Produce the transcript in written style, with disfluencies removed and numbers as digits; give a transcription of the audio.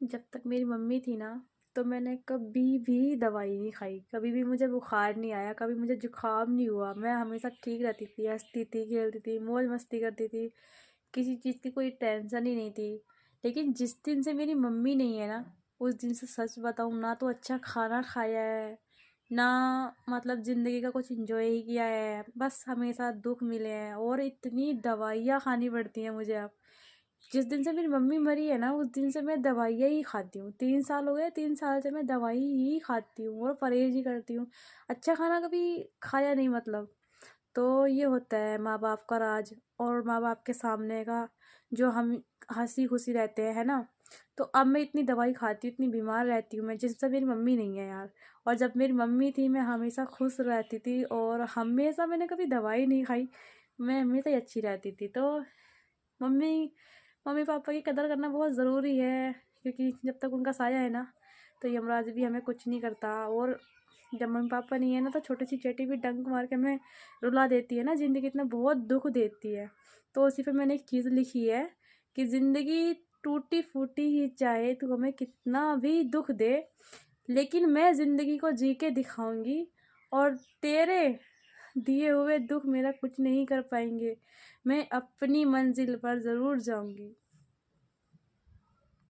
जब तक मेरी मम्मी थी ना, तो मैंने कभी भी दवाई नहीं खाई, कभी भी मुझे बुखार नहीं आया, कभी मुझे जुकाम नहीं हुआ। मैं हमेशा ठीक रहती थी, हंसती थी, खेलती थी, मौज मस्ती करती थी, किसी चीज़ की कोई टेंशन ही नहीं थी। लेकिन जिस दिन से मेरी मम्मी नहीं है ना, उस दिन से सच बताऊँ ना, तो अच्छा खाना खाया है ना, मतलब ज़िंदगी का कुछ इंजॉय ही किया है। बस हमेशा दुख मिले हैं और इतनी दवाइयाँ खानी पड़ती हैं मुझे अब। जिस दिन से मेरी मम्मी मरी है ना, उस दिन से मैं दवाइयाँ ही खाती हूँ। 3 साल हो गए, 3 साल से मैं दवाई ही खाती हूँ और परहेज ही करती हूँ। अच्छा खाना कभी खाया नहीं मतलब। तो ये होता है माँ बाप का राज, और माँ बाप के सामने का जो हम हंसी खुशी रहते हैं, है ना। तो अब मैं इतनी दवाई खाती हूँ, इतनी बीमार रहती हूँ मैं, जिससे मेरी मम्मी नहीं है यार। और जब मेरी मम्मी थी, मैं हमेशा खुश रहती थी और हमेशा मैंने कभी दवाई नहीं खाई। मैं हमेशा ही अच्छी रहती थी। तो मम्मी मम्मी पापा की कदर करना बहुत ज़रूरी है, क्योंकि जब तक उनका साया है ना, तो यमराज भी हमें कुछ नहीं करता। और जब मम्मी पापा नहीं है ना, तो छोटी सी चेटी भी डंक मार के हमें रुला देती है ना, ज़िंदगी इतना बहुत दुख देती है। तो उसी पे मैंने एक चीज़ लिखी है कि ज़िंदगी टूटी फूटी ही चाहे तो हमें कितना भी दुख दे, लेकिन मैं ज़िंदगी को जी के दिखाऊंगी, और तेरे दिए हुए दुख मेरा कुछ नहीं कर पाएंगे। मैं अपनी मंजिल पर ज़रूर जाऊंगी।